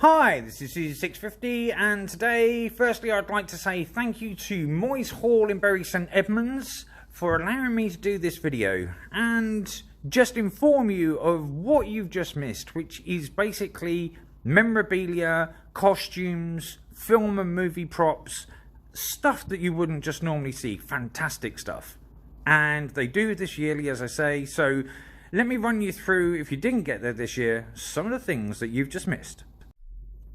Hi, this is Susie 650, and today, firstly, I'd like to say thank you to Moyes Hall in Bury St Edmunds for allowing me to do this video and just inform you of what you've just missed, which is basically memorabilia, costumes, film and movie props, stuff that you wouldn't just normally see. Fantastic stuff. And they do this yearly, as I say, so let me run you through, if you didn't get there this year, some of the things that you've just missed.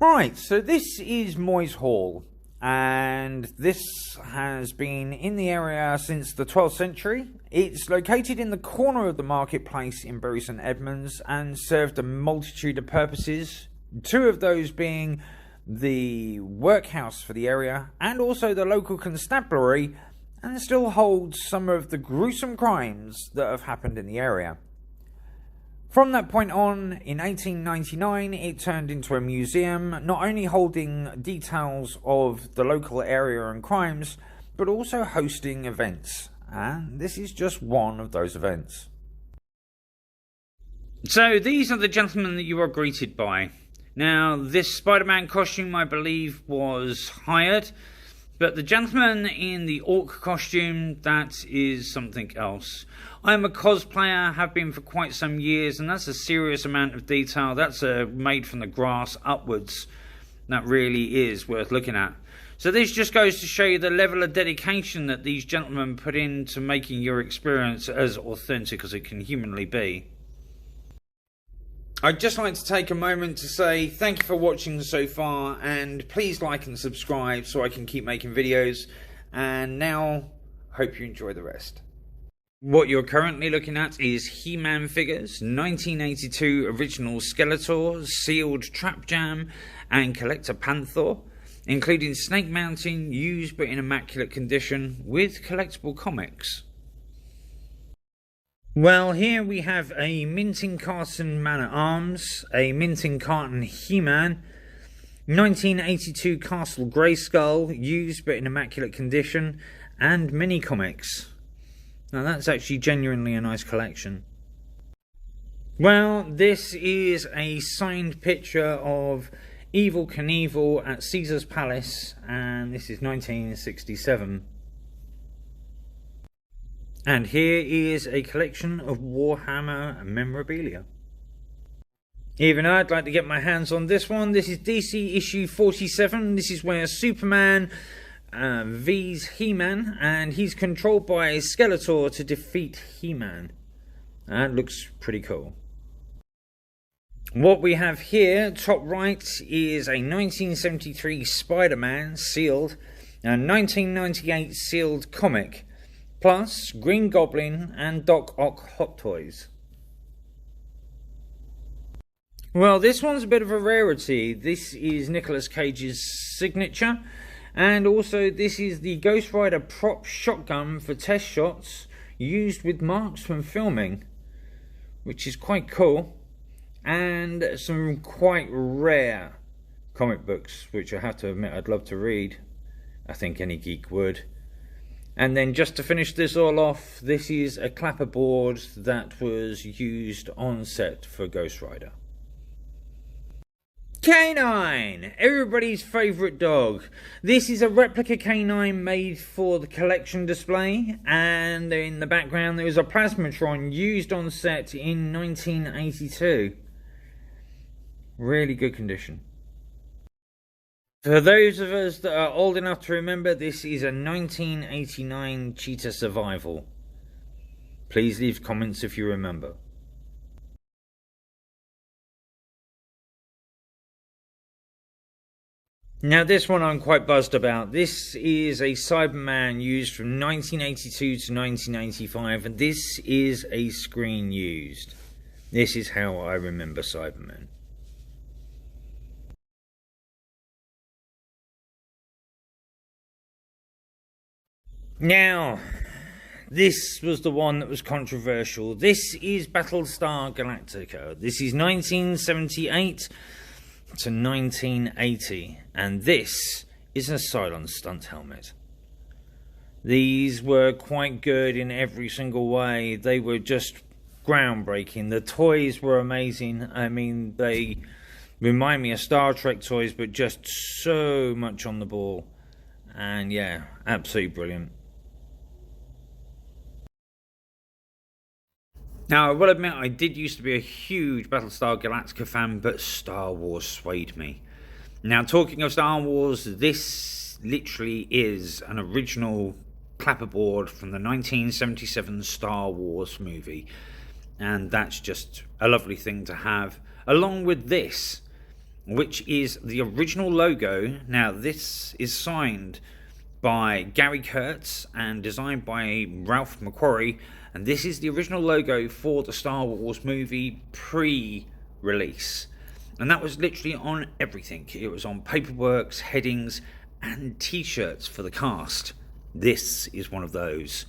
Right, so this is Moyes Hall, and this has been in the area since the 12th century. It's located in the corner of the marketplace in Bury St Edmunds and served a multitude of purposes, two of those being the workhouse for the area and also the local constabulary, and still holds some of the gruesome crimes that have happened in the area. From that point on, in 1899, it turned into a museum, not only holding details of the local area and crimes, but also hosting events. And this is just one of those events. So these are the gentlemen that you are greeted by. Now, this Spider-Man costume, I believe, was hired, but the gentleman in the orc costume, that is something else. I'm a cosplayer, have been for quite some years, and that's a serious amount of detail. That's made from the grass upwards. That really is worth looking at. So this just goes to show you the level of dedication that these gentlemen put into making your experience as authentic as it can humanly be. I'd just like to take a moment to say thank you for watching so far, and please like and subscribe so I can keep making videos. And now, hope you enjoy the rest. What you're currently looking at is He-Man figures, 1982 original Skeletor, sealed Trap Jam and Collector Panther, including Snake Mountain, used but in immaculate condition, with collectible comics. Well, here we have a Minting Carton Man-at-Arms, a Minting Carton He-Man, 1982 Castle Grayskull, used but in immaculate condition, and mini comics. Now that's actually genuinely a nice collection. Well, this is a signed picture of Evel Knievel at Caesar's Palace, and this is 1967. And here is a collection of Warhammer memorabilia. Even I'd like to get my hands on this one. This is DC issue 47. This is where Superman V's He-Man, and he's controlled by Skeletor to defeat He-Man. That looks pretty cool. What we have here, top right, is a 1973 Spider-Man sealed, a 1998 sealed comic, plus Green Goblin and Doc Ock Hot Toys. Well, this one's a bit of a rarity. This is Nicolas Cage's signature. And also, this is the Ghost Rider prop shotgun for test shots used with marks from filming, which is quite cool. And some quite rare comic books, which I have to admit I'd love to read. I think any geek would. And then just to finish this all off, this is a clapperboard that was used on set for Ghost Rider. Canine! Everybody's favourite dog. This is a replica canine made for the collection display, and in the background there is a plasmatron used on set in 1982. Really good condition. For those of us that are old enough to remember, this is a 1989 Cheetah Survival. Please leave comments if you remember. Now this one I'm quite buzzed about. This is a Cyberman used from 1982 to 1985, and this is a screen used. This is how I remember Cyberman. Now, this was the one that was controversial. This is Battlestar Galactica. This is 1978 to 1980, and this is a cylon stunt helmet. These were quite good in every single way. They were just groundbreaking. The toys were amazing. I mean, they Remind me of Star Trek toys, but just so much on the ball. And yeah, absolutely brilliant. Now, I will admit, I did used to be a huge Battlestar Galactica fan, but Star Wars swayed me. Now, talking of Star Wars, this literally is an original clapperboard from the 1977 Star Wars movie. And that's just a lovely thing to have, along with this, which is the original logo. Now, this is signed by Gary Kurtz and designed by Ralph McQuarrie, and this is the original logo for the Star Wars movie pre-release. And that was literally on everything. It was on paperworks, headings, and t-shirts for the cast. This is one of those.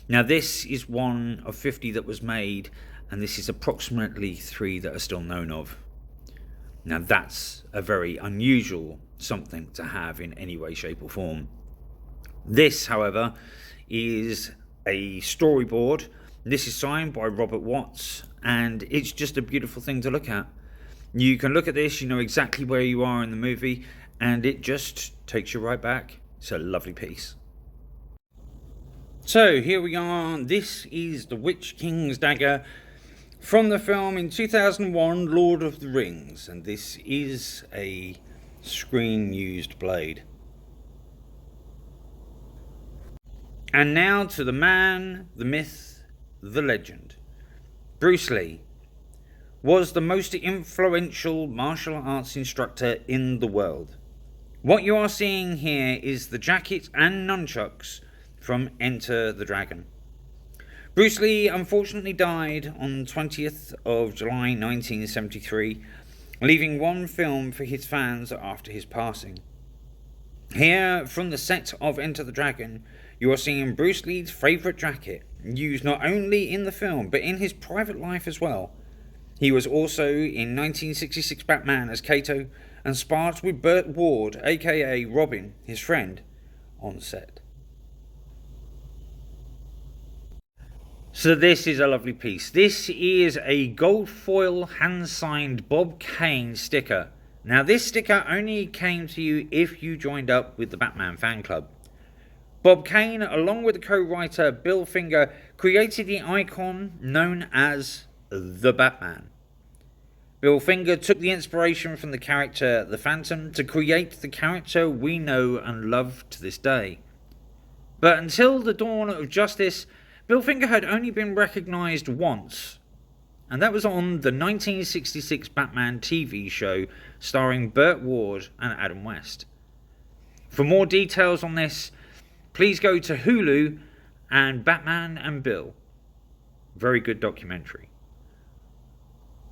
Now, this is one of 50 that was made, and this is approximately 3 that are still known of. Now, that's a very unusual something to have in any way, shape, or form. This, however, is a storyboard. This is signed by Robert Watts, and it's just a beautiful thing to look at. You can look at this, you know exactly where you are in the movie, and it just takes you right back. It's a lovely piece. So here we are. This is the Witch King's dagger from the film in 2001, Lord of the Rings, and this is a screen-used blade. And now to the man, the myth, the legend. Bruce Lee was the most influential martial arts instructor in the world. What you are seeing here is the jacket and nunchucks from Enter the Dragon. Bruce Lee unfortunately died on 20th of July 1973, leaving one film for his fans after his passing. Here, from the set of Enter the Dragon, you are seeing Bruce Lee's favourite jacket, used not only in the film, but in his private life as well. He was also in 1966 Batman as Kato, and sparred with Burt Ward, aka Robin, his friend, on set. So this is a lovely piece. This is a gold foil hand-signed Bob Kane sticker. Now, this sticker only came to you if you joined up with the Batman fan club. Bob Kane, along with the co-writer Bill Finger, created the icon known as the Batman. Bill Finger took the inspiration from the character the Phantom to create the character we know and love to this day. But until the dawn of justice, Bill Finger had only been recognised once, and that was on the 1966 Batman TV show starring Burt Ward and Adam West. For more details on this, please go to Hulu and Batman and Bill. Very good documentary.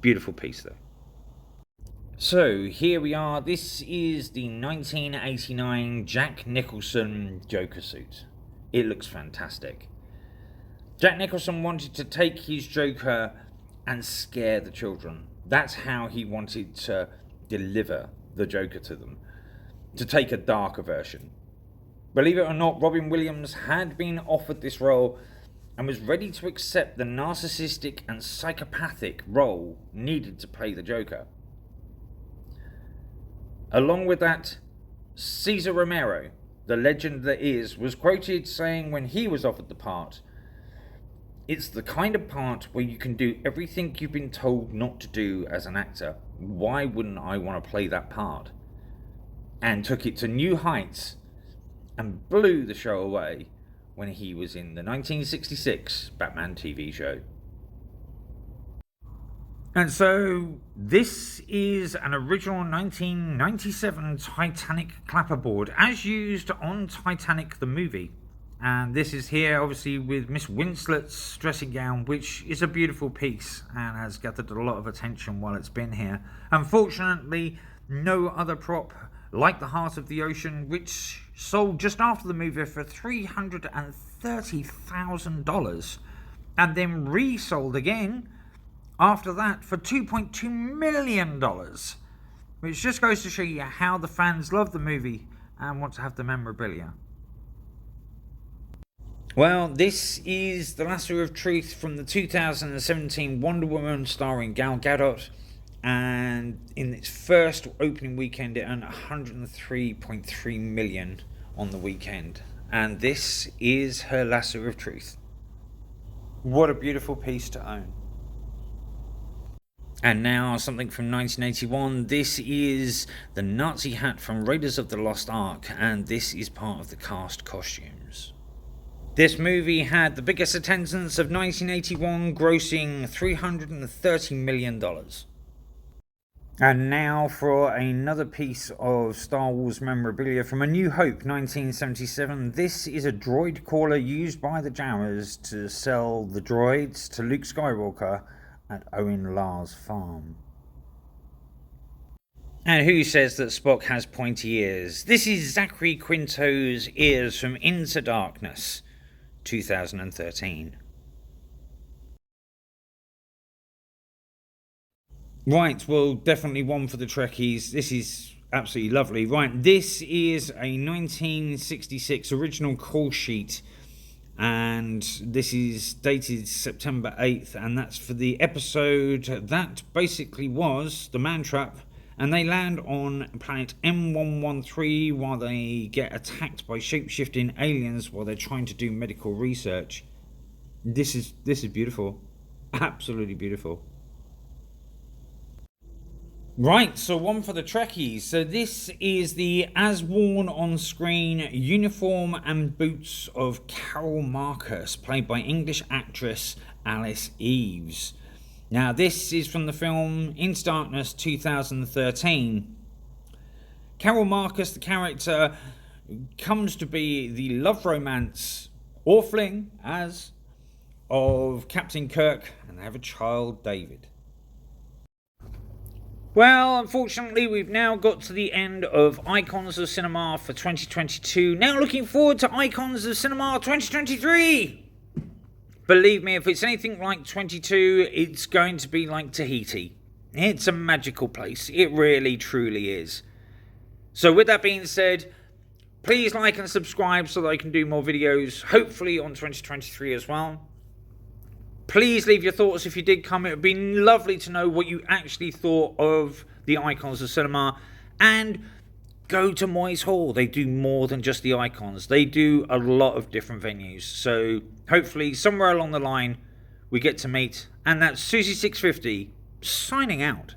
Beautiful piece though. So here we are. This is the 1989 Jack Nicholson Joker suit. It looks fantastic. Jack Nicholson wanted to take his Joker and scare the children. That's how he wanted to deliver the Joker to them. To take a darker version. Believe it or not, Robin Williams had been offered this role and was ready to accept the narcissistic and psychopathic role needed to play the Joker. Along with that, Cesar Romero, the legend that is, was quoted saying when he was offered the part, "It's the kind of part where you can do everything you've been told not to do as an actor. Why wouldn't I want to play that part?" And took it to new heights and blew the show away when he was in the 1966 Batman TV show. And so this is an original 1997 Titanic clapperboard as used on Titanic the movie. And this is here obviously with Miss Winslet's dressing gown, which is a beautiful piece and has gathered a lot of attention while it's been here. Unfortunately, no other prop like the Heart of the Ocean, which sold just after the movie for $330,000 and then resold again after that for $2.2 million, which just goes to show you how the fans love the movie and want to have the memorabilia. Well, this is the Lasso of Truth from the 2017 Wonder Woman starring Gal Gadot, and in its first opening weekend it earned 103.3 million on the weekend, and this is her Lasso of Truth. What a beautiful piece to own. And now something from 1981. This is the Nazi hat from Raiders of the Lost Ark, and this is part of the cast costumes. This movie had the biggest attendance of 1981, grossing $330 million. And now for another piece of Star Wars memorabilia from A New Hope 1977. This is a droid caller used by the Jawas to sell the droids to Luke Skywalker at Owen Lars' farm. And who says that Spock has pointy ears? This is Zachary Quinto's ears from Into Darkness 2013. Right, well, definitely one for the Trekkies. This is absolutely lovely. Right, this is a 1966 original call sheet, and this is dated September 8th, and that's for the episode that basically was the Man Trap, and they land on planet M113 while they get attacked by shape-shifting aliens while they're trying to do medical research. This is beautiful. Absolutely beautiful. Right, so one for the Trekkies. So this is the as worn on screen uniform and boots of Carol Marcus, played by English actress Alice Eves. Now this is from the film Into Darkness 2013. Carol Marcus, the character, comes to be the love romance or fling of Captain Kirk, and they have a child, David. Well, unfortunately, we've now got to the end of Icons of Cinema for 2022. Now looking forward to Icons of Cinema 2023. Believe me, if it's anything like 22, it's going to be like Tahiti. It's a magical place. It really, truly is. So with that being said, please like and subscribe so that I can do more videos, hopefully on 2023 as well. Please leave your thoughts if you did come. It would be lovely to know what you actually thought of the Icons of Cinema. And go to Moyes Hall. They do more than just the Icons. They do a lot of different venues. So hopefully somewhere along the line we get to meet. And that's Susie650 signing out.